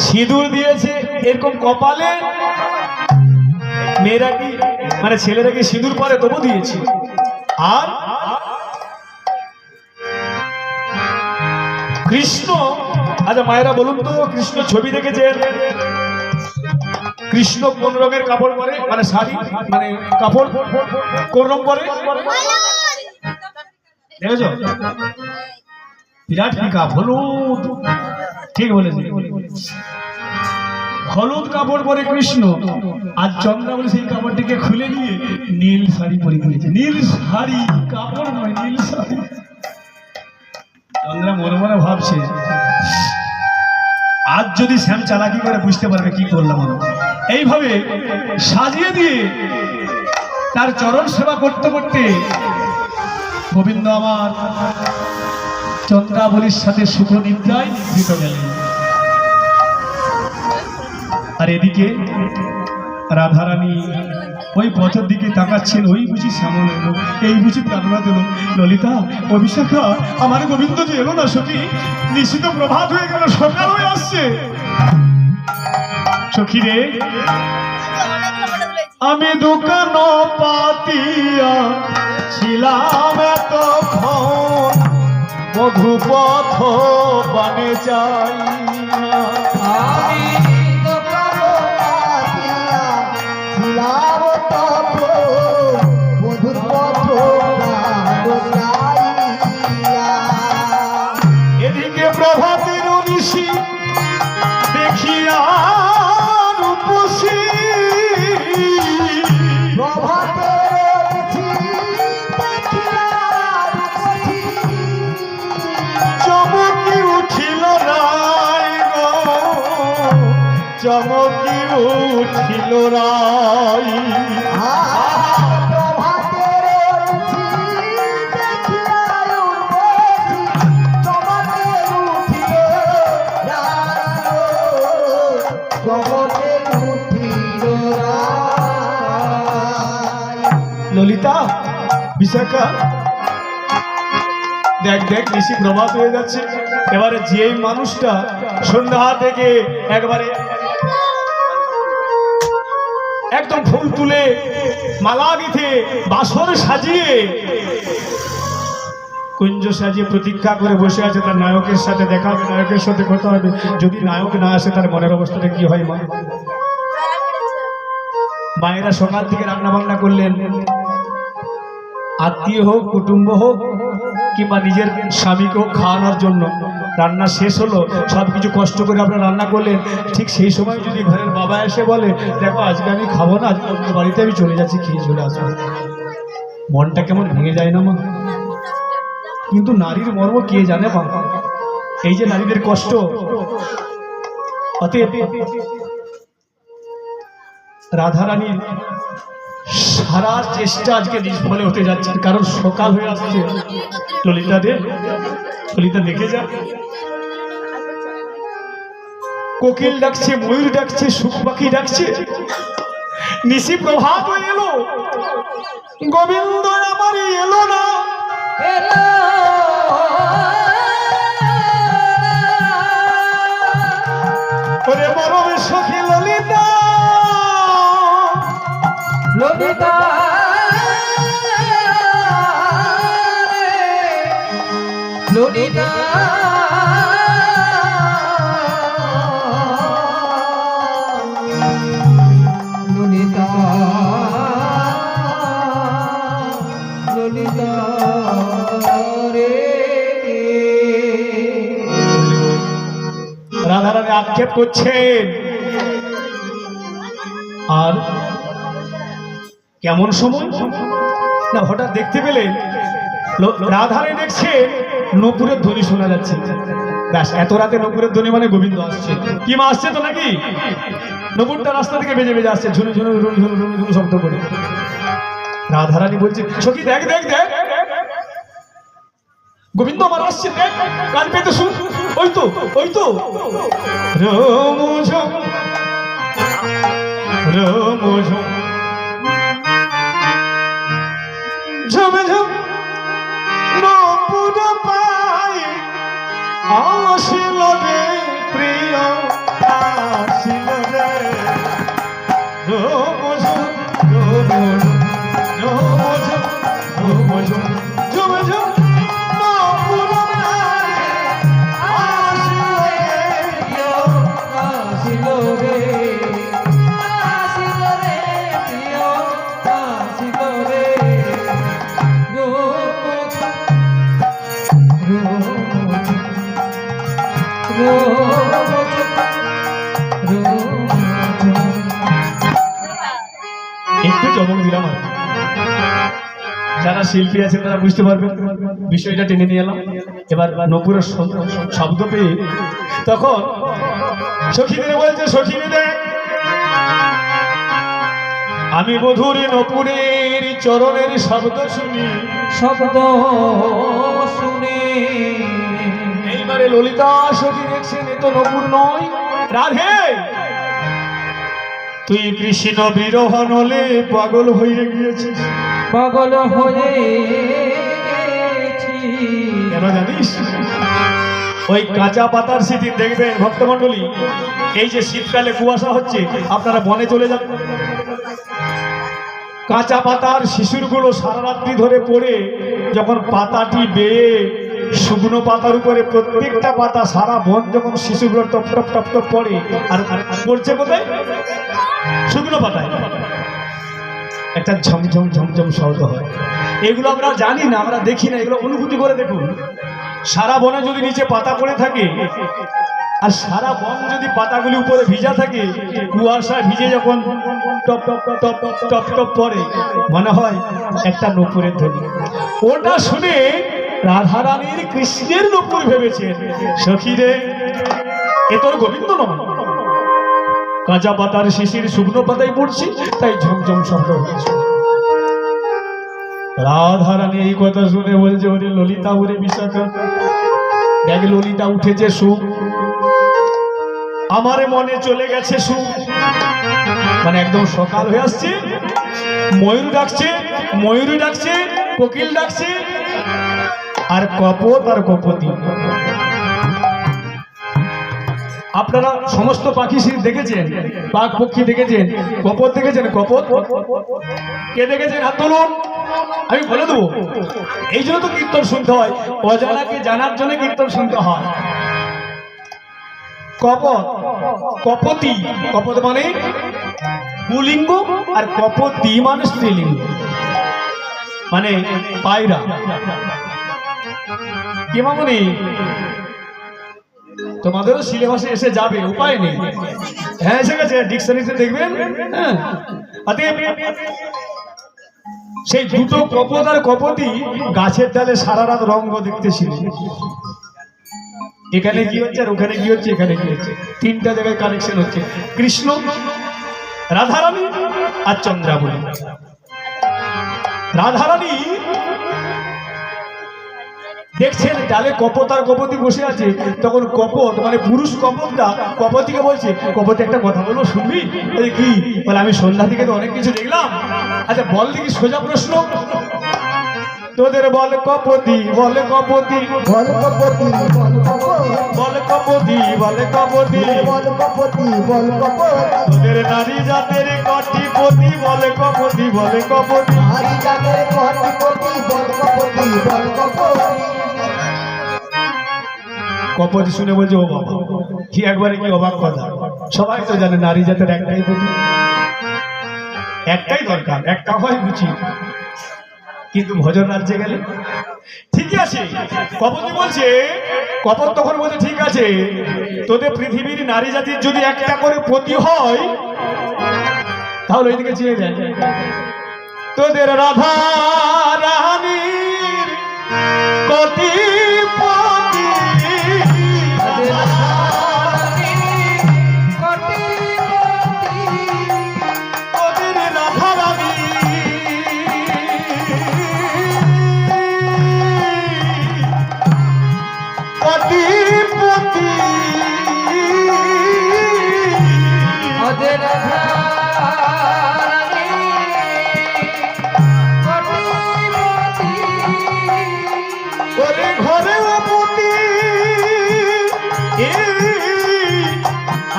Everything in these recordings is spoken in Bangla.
সিঁদুর দিয়েছে এরকম কপালে। মেয়েরা কি মানে ছেলেরা কি সিঁদুর পরে তবু দিয়েছে। আর কৃষ্ণ, আচ্ছা মায়েরা বলুন তো, কৃষ্ণ ছবি দেখেছেন? কৃষ্ণ কোন রঙের কাপড় পরে, মানে শাড়ি মানে কাপড় কোন রঙ পরে দেখেছ? বিরাট ফিকা হলুদ, ঠিক বলেছি, হলুদ কাপড় পরে কৃষ্ণ। আর চন্দ্রাবলী সেই কাপড়টিকে খুলে নিয়ে নীল শাড়ি পরে দিয়েছে। নীল শাড়ি, কাপড় নয়, নীল শাড়ি। চন্দ্রা মনে মনে ভাবছে, আজ যদি শ্যাম চালাকি করে বুঝতে পারবে কি করলাম আমরা। এইভাবে সাজিয়ে দিয়ে তার চরণ সেবা করতে করতে গোবিন্দ আমার চন্দ্রাবলীর সাথে সুখ নিদ্রায় নিভৃত গেলেন। আর এদিকে রাধারানী ওই পথের দিকে তাকাচ্ছেন। ওই বুঝি শ্যামল এলো, এই বুঝি প্রাণনাথ এলো। ললিতা, অভিশাখা, আমার গোবিন্দ যে এলো না সখী, নিশ্চিত প্রভাত হয়ে গেল, সকাল হয়ে আসছে। সখী রে, আমি দোকান পাতিয়া ছিলাম এতক্ষণ, মধুপথ বানে যাই। আমি দোকান পাতিয়া ছিলাম তখন, মধুপথ বানে যাইয়া। এদিকে প্রভাতের নিশি দেখিয়া রূপসী, চমকি উঠিল রায় গো, চমকি উঠিল রায়। ললিতা, বিশাখা, দেখ দেখ নিশি প্রভাত হয়ে যাচ্ছে। এবারে যে মানুষটা সন্ধ্যা থেকে একবারে একদম ফুল তুলে মালা গেঁথে বাসর সাজিয়ে কুঞ্জ সাজিয়ে প্রতীক্ষা করে বসে আছে, তার নায়কের সাথে দেখা হবে, নায়কের সাথে কথা হবে। যদি নায়ক না আসে তার মনের অবস্থাটা কি হয়? মা মায়েরা সকাল থেকে রান্না বান্না করলেন, আত্মীয় হোক, কুটুম্ব হোক, কিংবা নিজের স্বামীকেও খাওয়ানোর জন্য রান্না শেষ হলো। সবকিছু কষ্ট করে আপনারা রান্না করলেন। ঠিক সেই সময় যদি ঘরের বাবা এসে বলে, দেখো আজকে আমি খাবো না, আজকে অন্য বাড়িতে আমি চলে যাচ্ছি, খেয়ে চলে আসবো, মনটা কেমন ভেঙে যায় না মা? কিন্তু নারীর মর্ম কে জানে মা? এই যে নারীদের কষ্ট। অতএব রাধারানীর সারা চেষ্টা আজকে নিষ্ফলে হতে যাচ্ছে, কারণ সকাল হয়ে আসছে। ললিতা দে, ললিতা দেখে যা, কোকিল ডাকছে, ময়ূর ডাকছে, সুখ পাখি ডাকছে, নিশি প্রভাত হয়ে এলো, গোবিন্দ আমার এলো না। ওরে মরমে সখী ললিতা, ললিতা ললিতা ললিতা ললিতা রে। রাধারানী আক্ষেপ করছেন। আর কেমন সময় না, হঠাৎ দেখতে পেলেন রাধারানী দেখছেন নূপুরের ধ্বনি শোনা যাচ্ছে। ব্যাস, এত রাতে নূপুরের ধ্বনি মানে গোবিন্দ আসছে। কি মা আসছে তো নাকি? নূপুরটা রাস্তা থেকে বেজে বেজে আসছে, ঝুনু ঝুনু ঝুনু ঝুনু ঝুনু ঝুনু শব্দ করে। রাধারানী বলছে, সখী দেখ দেখ দেখ, গোবিন্দ আমার আসছে, দেখ, কান পেতে শুন। ওই তো, ওই তো, রোমঝম রোমঝম ঝমঝম নূপুর পাই আসিল রে প্রিয়। চমক দিলাম আর কি। যারা শিল্পী আছে তারা বুঝতে পারবেন, বিষয়টা টেনে নিয়ে এলাম। এবার নপুরের শব্দ পেয়ে তখন সখীদের বলছে, সখীরে দেখ, আমি মধুর নপুরের চরণের শব্দ শুনি। শব্দ শুনে এইবারে ললিতা সখী দেখছেন এ তো নপুর নয়, রাধে তুই কৃষ্ণ বিরহ নলে পাগল হয়ে গিয়েছিস। পাগল হয়ে গেছি। কেন জানিস? ওই কাঁচা পাতার স্মৃতি দেখবেন ভক্তমণ্ডলী, এই যে শীতকালে কুয়াশা হচ্ছে, আপনারা বনে চলে যান, কাঁচা পাতার শিশুরগুলো সারা রাত্রি ধরে পড়ে যখন পাতাটি বেয়ে শুকনো পাতার উপরে প্রত্যেকটা পাতা সারা বন যখন শিশুগুলো টপ টপ টপ টপ পড়ে, আর পড়ছে কোথায়? শুকনো পাতায়। একটা ঝমঝম ঝমঝম শব্দ হয়। এগুলো আমরা জানি না, আমরা দেখি না, এগুলো অনুভূতি করে দেখুন। সারা বনে যদি নিচে পাতা পড়ে থাকে আর সারা বন যদি পাতাগুলি উপরে ভিজা থাকে, কুয়াশা ভিজে যখন top top top top top top পড়ে, মনে হয় একটা নূপুরের ধ্বনি। ওটা শুনে রাধারানীর কৃষ্ণের নূপুর ভেবেছেন। সখীরে এ তোর গোবিন্দ নয়, কাঁচা পাতার শিশির শুকনো পাতায় পড়ছে, তাই ঝমঝম শব্দ হচ্ছে। রাধারানী এই কথা শুনে বলছে, ওরে ললিতা, ওরে বিশাখা, দেখ ললিতা উঠেছে সুখ, আমার মনে চলে গেছে সুখ। মানে একদম সকাল হয়ে আসছে, ময়ূর ডাকছে, ময়ূরী ডাকছে, কোকিল ডাকছে, আর কপত আর কপতি। আপনারা সমস্ত পাখি দেখেছেন, বাঘ পক্ষী দেখেছেন, কপত দেখেছেন? কপত কে দেখেছেন? হাত তুলুন, আমি বলে দেবো। এই জন্য তো কীর্তন শুনতে হয়, অজানাকে জানার জন্য কীর্তন শুনতে হয়। কপত, কপতি, কপত মানে পুলিঙ্গ, আর কপতি মানে স্ত্রীলিঙ্গ, মানে পায়রা। কি মামনি, তোমাদেরও সিলেবাসে এসে যাবে, উপায় নেই। হ্যাঁ এসে গেছে, ডিকশনারিতে দেখবেন। হ্যাঁ, সেই দুটো কপত আর কপতি গাছের ডালে সারা রাত রঙ্গ দেখতেছিল। এখানে কি হচ্ছে আর ওখানে কি হচ্ছে, এখানে কি হচ্ছে, তিনটা জায়গায় কানেকশন হচ্ছে। কৃষ্ণ, রাধারানী আর চন্দ্রাবলী। রাধারানী দেখছেন ডালে কপত আর কপতি বসে আছে, তখন কপত মানে পুরুষ কপতটা কপতিকে বলছে, কপতি একটা কথা বলবো, শুনবি? বলে কি? বলে আমি সন্ধ্যা থেকে তো অনেক কিছু দেখলাম। আচ্ছা বল দেখি, সোজা প্রশ্ন, তোদের বল কপতি, বলে কপতি, বল কপতি, বল কপতি, বল কপতি, বলে কপতি, বল কপতি, বল কপতি, তোদের নারী জাতের কটি পতি, বলে কপতি, বলে কপতি। নারী জাতের কটি পতি, বল কপতি, বল কপতি। কপতি শুনে বলছে, ও বাবা, কি একবারে কি অবাক কথা। সবাই তো জানে নারী জাতের একটাই পতি, একটাই দরকার, একটা হয় উচিত। কিন্তু ভজন রাজ্যে গেলে ঠিক আছে। কপতি বলছে, কপত তখন বলছে, ঠিক আছে, তোদের পৃথিবীর নারী জাতির যদি একটা করে পতি হয়, তাহলে ওইদিকে চেয়ে দেয়, তোদের রাধা রানীর কতি পতি, তোদের রাধা রানী কতি পতি, ওদের রাধারানী কটি পতি, ওরে ঘরে পতি,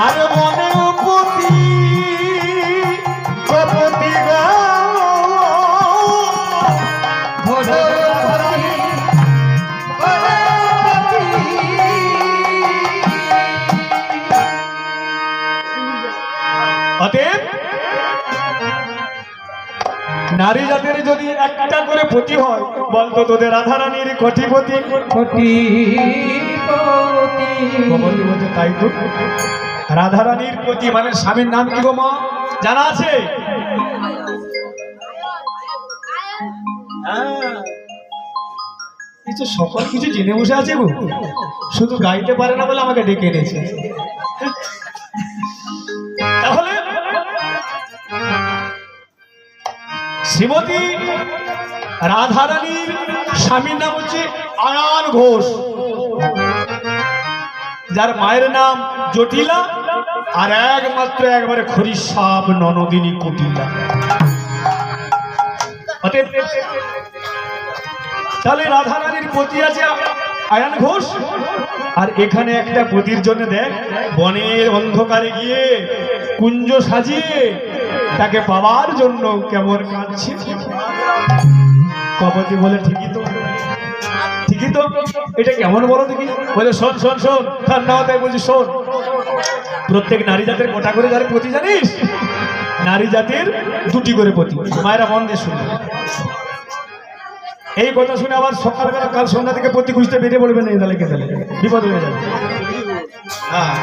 আর মনে পতি, কপতি গো, ওদের রাধারানী কটি পতি। অতএব নারী জাতের যদি একটা করে পতি হয়, বলতো তোদের রাধারানীর কটিপতি। কটি পতি, কপতি বলছে, তাই তো, রাধারানীর পতি মানে স্বামীর নাম কি গো মা, জানা আছে? এই তো সকল কিছু জেনে বসে আছে গো, শুধু গাইতে পারে না বলে আমাকে ডেকে এনেছে। তাহলে শ্রীমতী রাধারানীর স্বামীর নাম হচ্ছে আয়ান ঘোষ, যার মায়ের নাম জটিলা, আর একমাত্র একবারে খরিসাব ননদিনী কুটিলা। তাহলে রাধারানীর পতি আছে আয়ান ঘোষ, আর এখানে একটা পতির জন্য দেখ বনের অন্ধকারে গিয়ে কুঞ্জ সাজিয়ে তাকে পাওয়ার জন্য কেমন কাঁদছে। কপতি বলে ঠিকই তো, ঠিকই তো, এটা কেমন বলো দেখি। বলে শোন শোন শোন, ঠান্ডা হতে বলছি শোন, প্রত্যেক নারী জাতের কটা করে যারে পতি জানিস? নারী জাতির দুটি করে পতি। মায়েরা মন দিয়ে শুনে, এই কথা শুনে আবার সকালবেলা কাল সন্ধ্যা থেকে পতি খুঁজতে বেরিয়ে পড়বে না, তাহলে তাহলে বিপদ হয়ে যাবে। হ্যাঁ,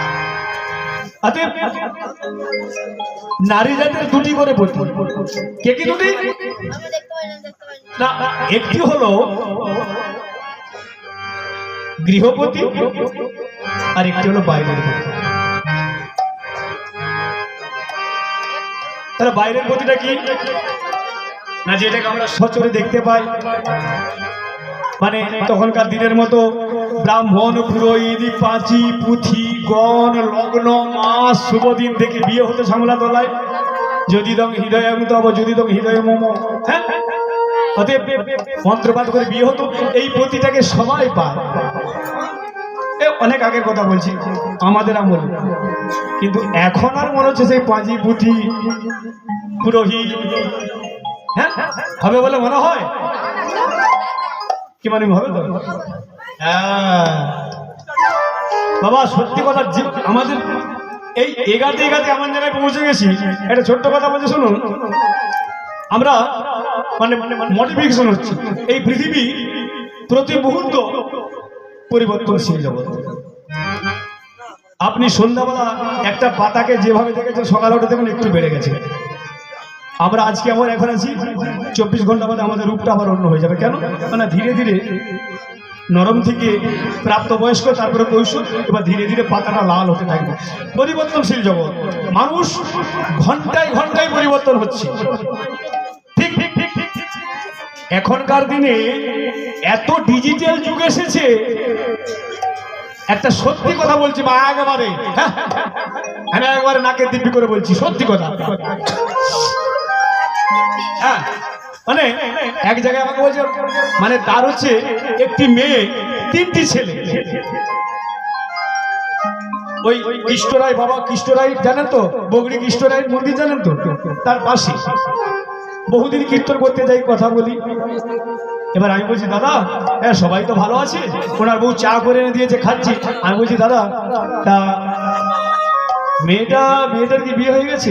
নারী জাতির দুটি করে পতি। কে কি দুটি? না, একটি হলো গৃহপতি আর একটি হলো বাইরের পতি। তাহলে বাইরের পতিটা কি না, যেটাকে আমরা সচরে দেখতে পাই, মানে তখনকার দিনের মতো ব্রাহ্মণ পুরোহিত পাঁচি পুঁথি গণ লগ্ন মাস শুভ দিন থেকে বিয়ে হতে সামলা তোলায়, যদি দং হৃদয় তব যদি দং হৃদয় মম, হ্যাঁ, অতএব মন্ত্রপাঠ করে বিয়ে হতো। এই পতিটাকে সবাই পায়, অনেক আগের কথা বলছি, আমাদের আমল। কিন্তু এখন আর মনে হচ্ছে সেই পাঁচি পুঁথি পুরোহিত হ্যাঁ হবে বলে মনে হয় কি? মানে হবে তো? হ্যাঁ বাবা, সত্যি কথা, আমাদের এই এগাতে এগাতে এমন জায়গায় পৌঁছে গেছি। একটা ছোট্ট কথা বলছি শুনুন, আমরা মানে মডিফিকেশন হচ্ছে। এই পৃথিবী প্রতি মুহূর্ত পরিবর্তনশীল জগৎ। আপনি সন্ধ্যাবেলা একটা পাতাকে যেভাবে দেখেছেন, সকালে উঠে দেখুন একটু বেড়ে গেছে। আমরা আজকে আমার এখন আছি, 24 ঘন্টা বাদে আমাদের রূপটা আবার অন্য হয়ে যাবে। কেন? মানে ধীরে ধীরে নরম থেকে প্রাপ্তবয়স্ক, তারপরে কৈশোর, এবার ধীরে ধীরে পাতাটা লাল হতে থাকবে। পরিবর্তনশীল জগৎ, মানুষ ঘন্টায় ঘন্টায় পরিবর্তন হচ্ছে। ঠিক ঠিক ঠিক ঠিক। এখনকার দিনে এত ডিজিটাল যুগ এসেছে, একটা সত্যি কথা বলছি মা, একেবারে আমি একবারে নাকের দিব্যি করে বলছি সত্যি কথা। হ্যাঁ, মানে এক জায়গায় আমাকে বলছে, মানে তার হচ্ছে একটি মেয়ে, 3টি ছেলে। ওই কৃষ্ণরায়, বাবা কৃষ্ণরায় জানেন তো, বগড়ি কৃষ্ণরায়ের মন্দির জানেন তো, তার পাশে বহুদিন কীর্তন করতে যাই, কথা বলি। এবার আমি বলছি দাদা, হ্যাঁ সবাই তো ভালো আছে, ওনার বউ চা করে এনে দিয়েছে, খাচ্ছি। আমি বলছি দাদা, তা মেয়েটার কি বিয়ে হয়ে গেছে?